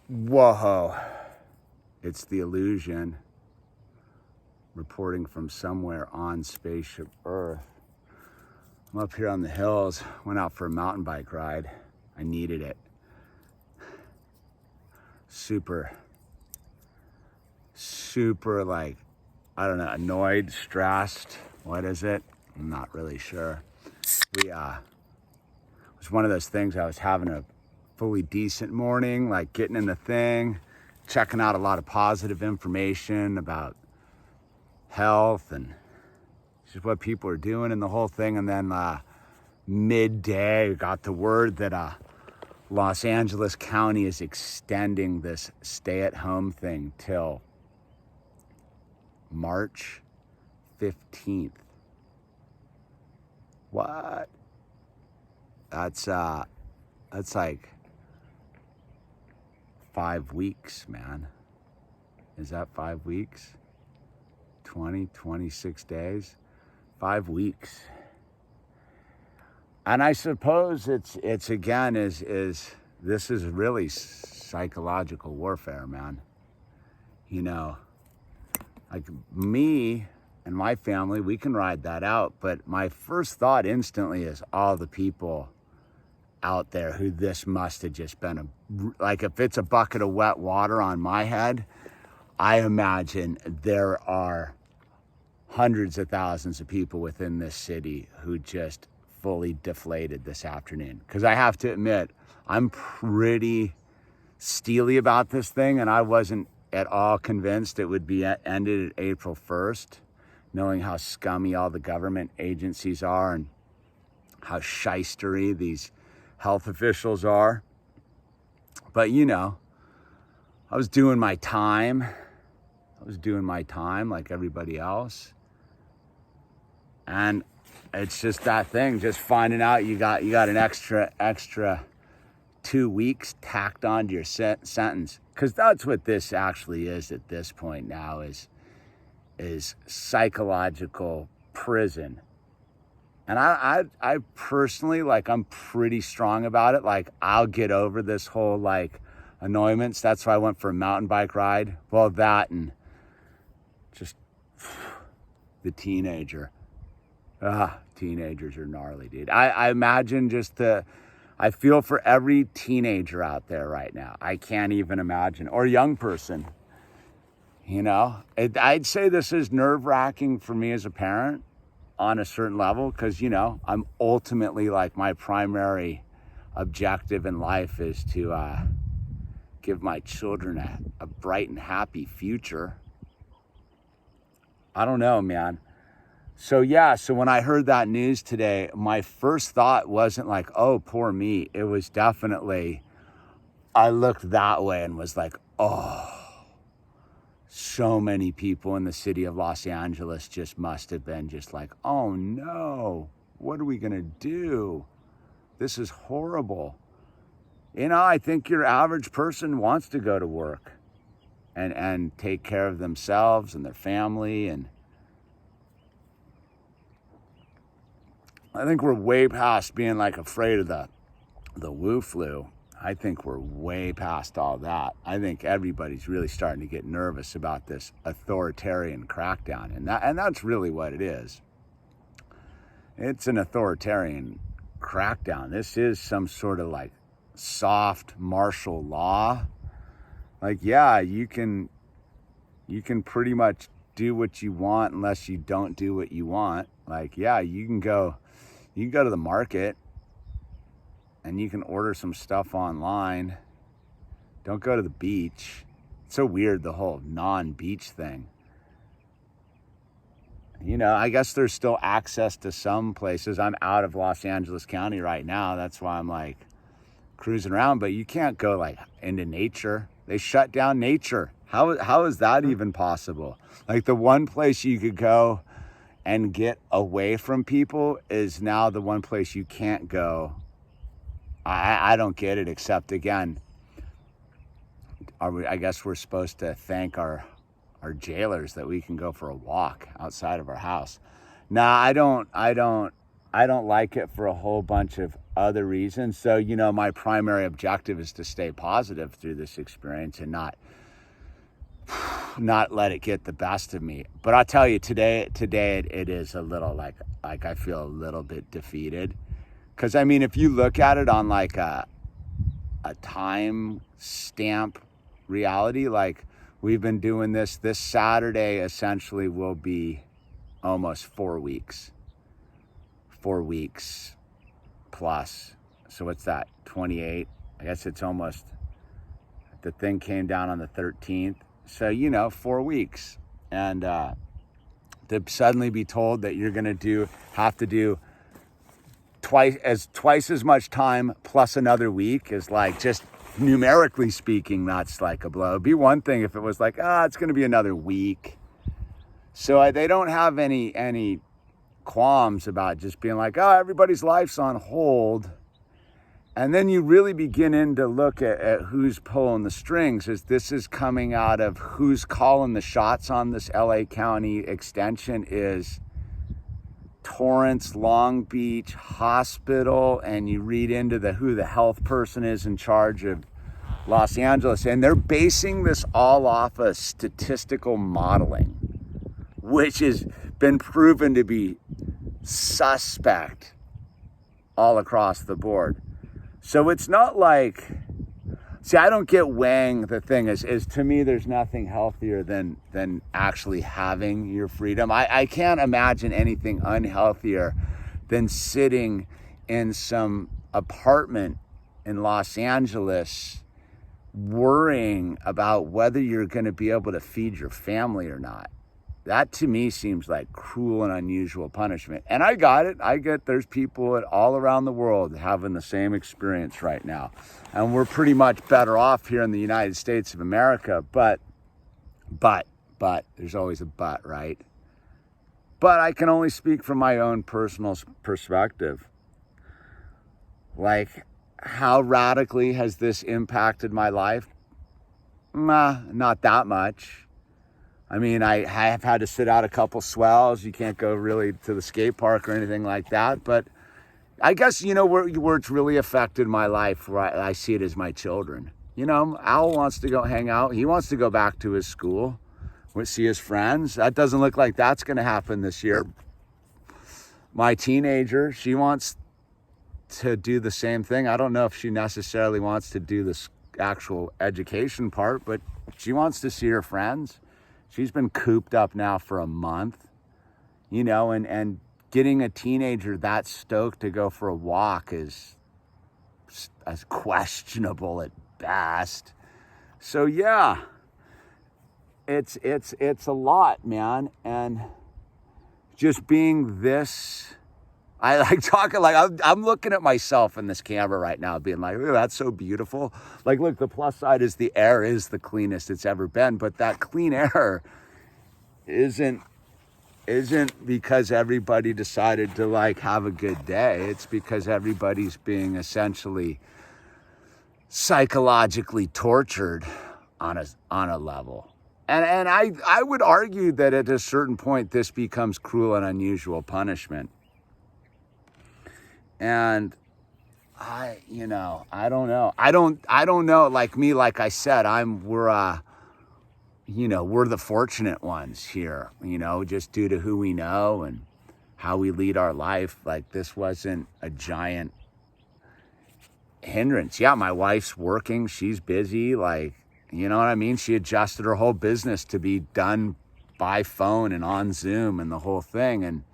Whoa, it's the Illusion reporting from somewhere on Spaceship Earth. I'm up here on the hills, went out for a mountain bike ride. I needed it. Super like, I don't know, annoyed, stressed. What is it? I'm not really sure. It was one of those things. I was having a fully decent morning, like getting in the thing, checking out a lot of positive information about health and just what people are doing and the whole thing. And then midday, got the word that Los Angeles County is extending this stay-at-home thing till March 15th. What? That's like 5 weeks, man. Is that 5 weeks? 26 days? 5 weeks. And I suppose it's again is this is really psychological warfare, man. You know, like me and my family, we can ride that out. But my first thought instantly is all the people out there who this must have just been like, if it's a bucket of wet water on my head, I imagine there are hundreds of thousands of people within this city who just fully deflated this afternoon. Because I have to admit, I'm pretty steely about this thing, and I wasn't at all convinced it would be ended at April 1st, knowing how scummy all the government agencies are and how shystery these health officials are. But you know, I was doing my time like everybody else. And it's just that thing, just finding out you got an extra 2 weeks tacked onto your sentence. Because that's what this actually is at this point now, is psychological prison. And I personally, like, I'm pretty strong about it. Like, I'll get over this whole, like, annoyance. That's why I went for a mountain bike ride. Well, that and just the teenager. Teenagers are gnarly, dude. I imagine I feel for every teenager out there right now. I can't even imagine. Or young person. You know, I'd say this is nerve-wracking for me as a parent on a certain level, because, you know, I'm ultimately, like, my primary objective in life is to give my children a bright and happy future. I don't know, man. So when I heard that news today, my first thought wasn't like, oh, poor me. It was definitely, I looked that way and was like, oh, so many people in the city of Los Angeles just must have been just like, oh no, what are we gonna do? This is horrible. You know, I think your average person wants to go to work and take care of themselves and their family. And I think we're way past being like afraid of the Wu flu. I think we're way past all that. I think everybody's really starting to get nervous about this authoritarian crackdown. And that's really what it is. It's an authoritarian crackdown. This is some sort of like soft martial law. Like, yeah, you can pretty much do what you want unless you don't do what you want. Like, yeah, you can go to the market and you can order some stuff online. Don't go to the beach. It's so weird, the whole non-beach thing. You know, I guess there's still access to some places. I'm out of Los Angeles County right now. That's why I'm like cruising around, but you can't go like into nature. They shut down nature. How is that even possible? Like, the one place you could go and get away from people is now the one place you can't go. I don't get it, except, again, I guess we're supposed to thank our jailers that we can go for a walk outside of our house. Nah, I don't I don't like it for a whole bunch of other reasons. So, you know, my primary objective is to stay positive through this experience and not let it get the best of me. But I'll tell you, today it is a little like I feel a little bit defeated. Because, I mean, if you look at it on like a time stamp reality, like we've been doing this Saturday essentially will be almost 4 weeks. 4 weeks plus. So what's that? 28. I guess it's almost, the thing came down on the 13th. So, you know, 4 weeks. And to suddenly be told that you're going to have to do twice as much time plus another week is like, just numerically speaking, that's like a blow. It'd be one thing if it was like, it's going to be another week. So they don't have any qualms about just being like, everybody's life's on hold. And then you really begin to look at who's pulling the strings, as this is coming out of who's calling the shots on this LA County extension is Torrance, Long Beach Hospital, and you read into who the health person is in charge of Los Angeles, and they're basing this all off of statistical modeling, which has been proven to be suspect all across the board. So it's not like, I don't get weighing the thing is to me, there's nothing healthier than actually having your freedom. I can't imagine anything unhealthier than sitting in some apartment in Los Angeles worrying about whether you're going to be able to feed your family or not. That to me seems like cruel and unusual punishment. And I got it. There's people all around the world having the same experience right now. And we're pretty much better off here in the United States of America. But, there's always a but, right? But I can only speak from my own personal perspective. Like, how radically has this impacted my life? Not that much. I mean, I have had to sit out a couple swells. You can't go really to the skate park or anything like that. But I guess, you know, where it's really affected my life, where I see it as my children. You know, Owl wants to go hang out. He wants to go back to his school, see his friends. That doesn't look like that's going to happen this year. My teenager, she wants to do the same thing. I don't know if she necessarily wants to do this actual education part, but she wants to see her friends. She's been cooped up now for a month, you know, and getting a teenager that stoked to go for a walk is as questionable at best. So yeah, it's a lot, man. And just being this, I like talking like I'm looking at myself in this camera right now being like, oh, that's so beautiful. Like, look, the plus side is the air is the cleanest it's ever been, but that clean air isn't because everybody decided to like have a good day. It's because everybody's being essentially psychologically tortured on a level. And I would argue that at a certain point this becomes cruel and unusual punishment. And I don't know. I don't know. Like me, like I said, we're the fortunate ones here, you know, just due to who we know and how we lead our life. Like, this wasn't a giant hindrance. Yeah, my wife's working. She's busy. Like, you know what I mean? She adjusted her whole business to be done by phone and on Zoom and the whole thing. And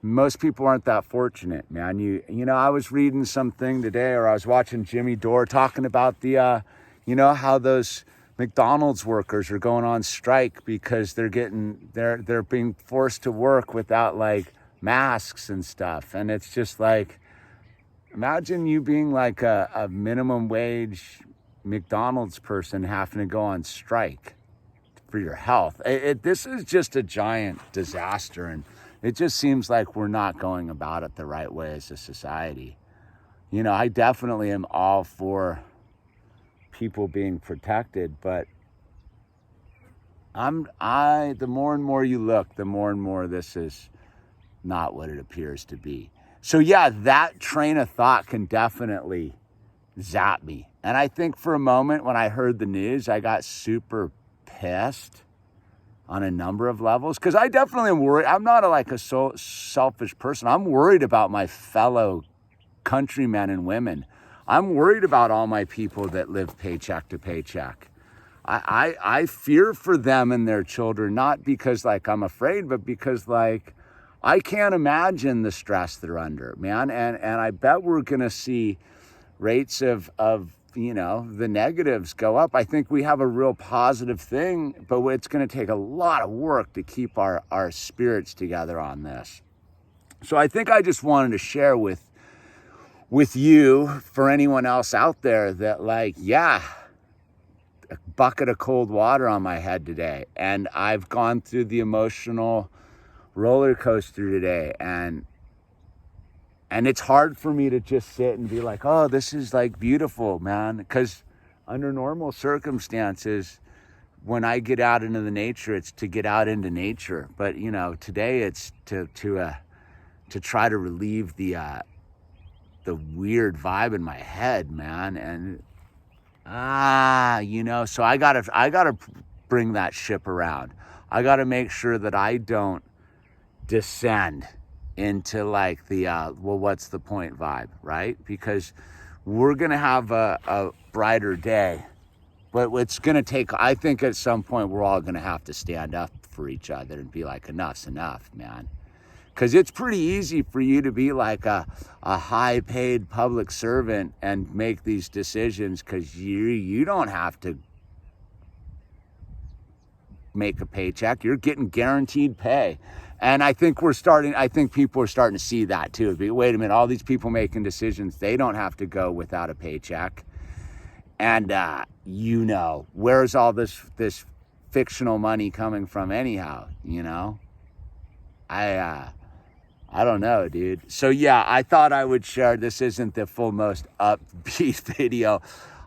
most people aren't that fortunate, man. You know, I was reading something today, or I was watching Jimmy Dore talking about the, how those McDonald's workers are going on strike because they're being forced to work without like masks and stuff. And it's just like, imagine you being like a minimum wage McDonald's person having to go on strike for your health. This is just a giant disaster. And it just seems like we're not going about it the right way as a society. You know, I definitely am all for people being protected, but the more and more you look, the more and more this is not what it appears to be. So yeah, that train of thought can definitely zap me. And I think for a moment when I heard the news, I got super pissed on a number of levels, because I definitely am worried. I'm not a selfish person. I'm worried about my fellow countrymen and women. I'm worried about all my people that live paycheck to paycheck. I fear for them and their children, not because like I'm afraid, but because like I can't imagine the stress they're under, man. And I bet we're gonna see rates of the negatives go up. I think we have a real positive thing, but it's going to take a lot of work to keep our spirits together on this. So I think I just wanted to share with you, for anyone else out there, that like, yeah, a bucket of cold water on my head today. And I've gone through the emotional roller coaster today, and it's hard for me to just sit and be like, oh, this is like beautiful, man. Because under normal circumstances, when I get out into the nature, it's to get out into nature. But, today it's to try to relieve the weird vibe in my head, man. And, so I gotta bring that ship around. I gotta make sure that I don't descend into like the what's the point vibe, right? Because we're gonna have a brighter day, but it's gonna take, I think at some point we're all gonna have to stand up for each other and be like, enough's enough, man. Because it's pretty easy for you to be like a high paid public servant and make these decisions, because you don't have to make a paycheck. You're getting guaranteed pay. And I think people are starting to see that too. Wait a minute, all these people making decisions, they don't have to go without a paycheck. And where's all this fictional money coming from anyhow? I don't know, dude. So yeah, I thought I would share. This isn't the full most upbeat video.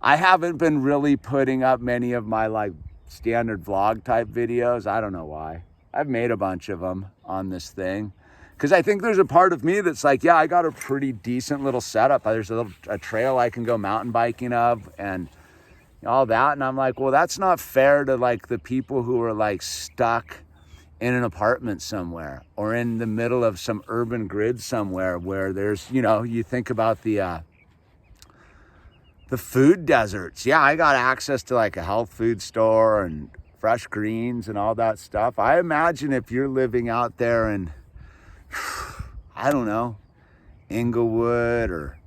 I haven't been really putting up many of my like standard vlog type videos. I don't know why. I've made a bunch of them on this thing, because I think there's a part of me that's like, yeah, I got a pretty decent little setup. There's a trail I can go mountain biking of and all that. And I'm like, well, that's not fair to like the people who are like stuck in an apartment somewhere or in the middle of some urban grid somewhere where there's, you think about the food deserts. Yeah, I got access to like a health food store and fresh greens and all that stuff. I imagine if you're living out there in, I don't know, Inglewood or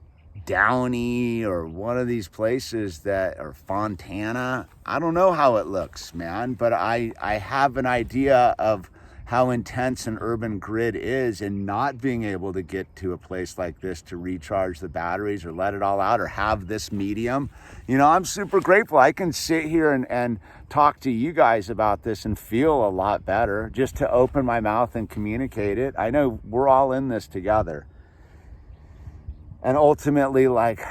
Downey or one of these places or Fontana, I don't know how it looks, man, but I have an idea of how intense an urban grid is, and not being able to get to a place like this to recharge the batteries or let it all out or have this medium. I'm super grateful. I can sit here and talk to you guys about this and feel a lot better just to open my mouth and communicate it. I know we're all in this together. And ultimately, like,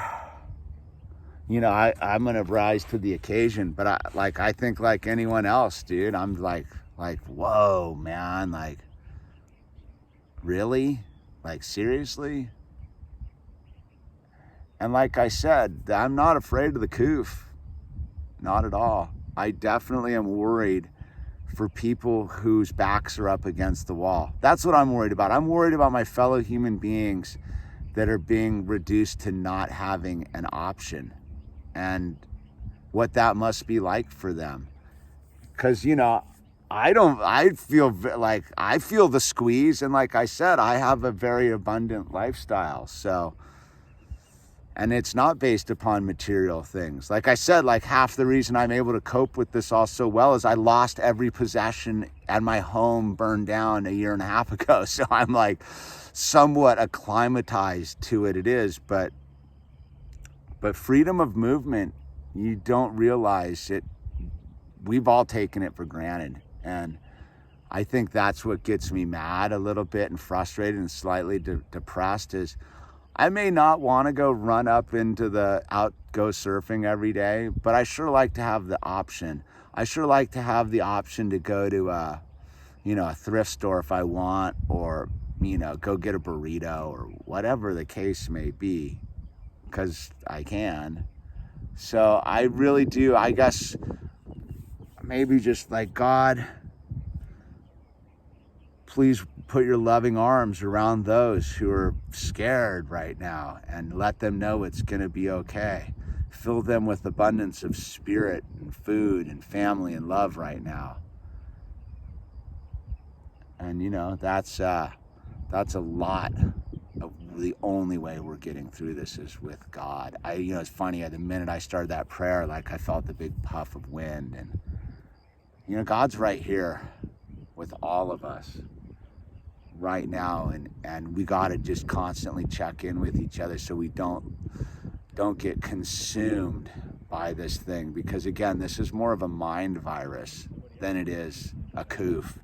I'm going to rise to the occasion, but I think like anyone else, dude, I'm like, whoa, man, like, really? Like, seriously? And like I said, I'm not afraid of the coof. Not at all. I definitely am worried for people whose backs are up against the wall. That's what I'm worried about. I'm worried about my fellow human beings that are being reduced to not having an option, and what that must be like for them. Because, I feel the squeeze. And like I said, I have a very abundant lifestyle. So, and it's not based upon material things. Like I said, like half the reason I'm able to cope with this all so well is I lost every possession and my home burned down a year and a half ago. So I'm like somewhat acclimatized to it. It is, but freedom of movement, you don't realize it. We've all taken it for granted. And I think that's what gets me mad a little bit and frustrated and slightly depressed is I may not want to go run up into go surfing every day, but I sure like to have the option. I sure like to have the option to go to a thrift store if I want, or, go get a burrito or whatever the case may be, because I can. So I really do, I guess, maybe just like, God, please put your loving arms around those who are scared right now and let them know it's going to be okay. Fill them with abundance of spirit and food and family and love right now. And that's a lot of the only way we're getting through this is with God. It's funny, the minute I started that prayer, like I felt the big puff of wind, and God's right here with all of us right now, and we got to just constantly check in with each other so we don't get consumed by this thing, because again, this is more of a mind virus than it is a coof.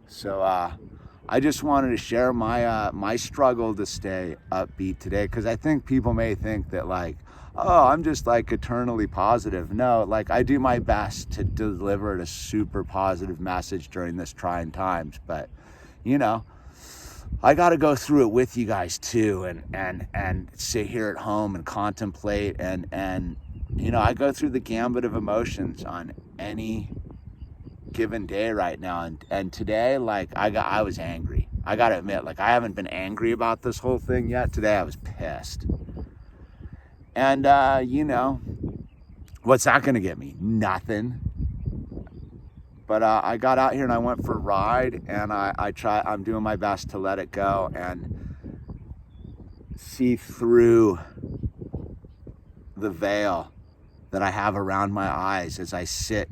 So I just wanted to share my struggle to stay upbeat today, because I think people may think that like, oh, I'm just like eternally positive. No, like I do my best to deliver a super positive message during this trying times, but I got to go through it with you guys too, and sit here at home and contemplate, and I go through the gambit of emotions on any given day right now, and today, like I was angry. I gotta admit, like I haven't been angry about this whole thing yet. Today I was pissed, and what's that gonna get me? Nothing. But I got out here and I went for a ride, and I'm doing my best to let it go and see through the veil that I have around my eyes as I sit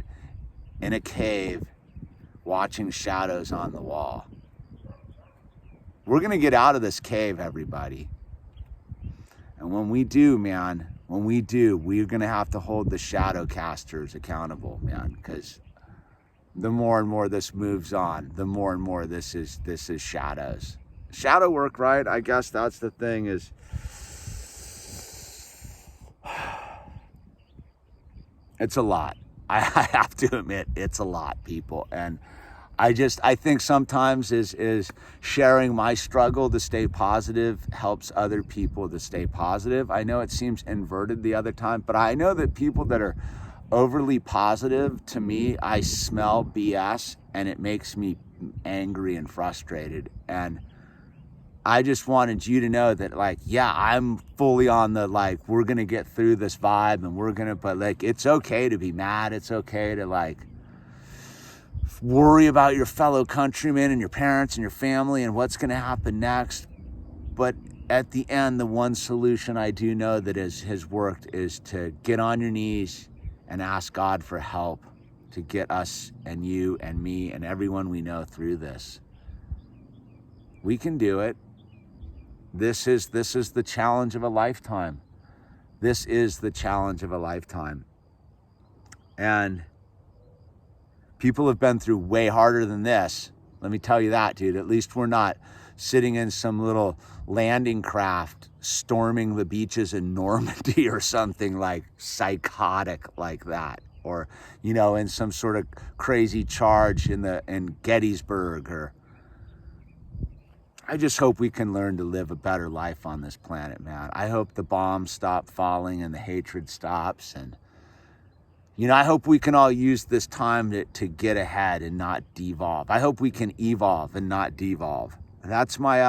in a cave watching shadows on the wall. We're gonna get out of this cave, everybody. And when we do, man, we're gonna have to hold the shadow casters accountable, man, because the more and more this moves on, the more and more this is shadows. Shadow work, right? I guess that's the thing is, it's a lot. I have to admit, it's a lot, people. And I think sometimes is sharing my struggle to stay positive helps other people to stay positive. I know it seems inverted the other time, but I know that people that are overly positive, to me, I smell BS, and it makes me angry and frustrated. And I just wanted you to know that, like, yeah, I'm fully on the, like, we're gonna get through this vibe, and but like, it's okay to be mad. It's okay to like worry about your fellow countrymen and your parents and your family and what's gonna happen next. But at the end, the one solution I do know that has worked is to get on your knees and ask God for help to get us and you and me and everyone we know through this. We can do it. This is the challenge of a lifetime. This is the challenge of a lifetime. And people have been through way harder than this. Let me tell you that, dude. At least we're not sitting in some little landing craft storming the beaches in Normandy or something like psychotic like that, or in some sort of crazy charge in Gettysburg. Or I just hope we can learn to live a better life on this planet, man. I hope the bombs stop falling and the hatred stops, and I hope we can all use this time to get ahead and not devolve. I hope we can evolve and not devolve. That's my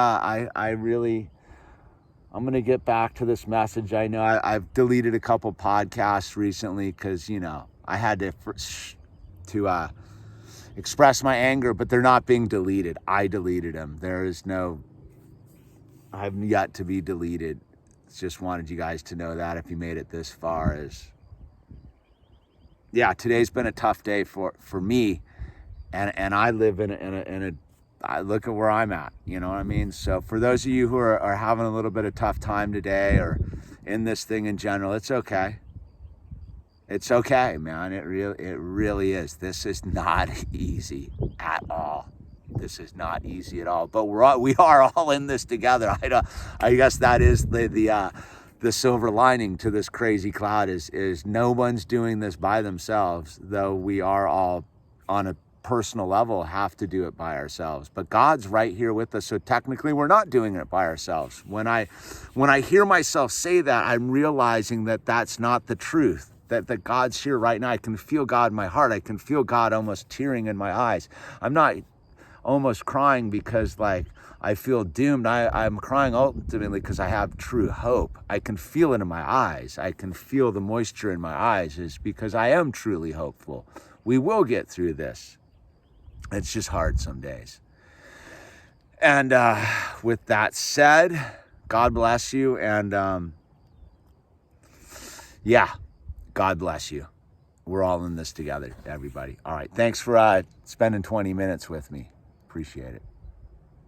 I'm going to get back to this message. I know I've deleted a couple podcasts recently because, I had to express my anger, but they're not being deleted. I deleted them. I've yet to be deleted. Just wanted you guys to know that if you made it this far. Today's been a tough day for me, and I live in a I look at where I'm at, you know what I mean? So for those of you who are having a little bit of tough time today or in this thing in general, it's okay. It's okay, man. It really is. This is not easy at all. This is not easy at all. But we are all in this together. I guess that is the silver lining to this crazy cloud is no one's doing this by themselves, though we are all on a personal level have to do it by ourselves. But God's right here with us. So technically we're not doing it by ourselves. When I hear myself say that, I'm realizing that that's not the truth. That God's here right now. I can feel God in my heart. I can feel God almost tearing in my eyes. I'm not almost crying because like I feel doomed. I'm crying ultimately because I have true hope. I can feel it in my eyes. I can feel the moisture in my eyes is because I am truly hopeful. We will get through this. It's just hard some days. And with that said, God bless you. And yeah, God bless you. We're all in this together, everybody. All right. Thanks for spending 20 minutes with me. Appreciate it.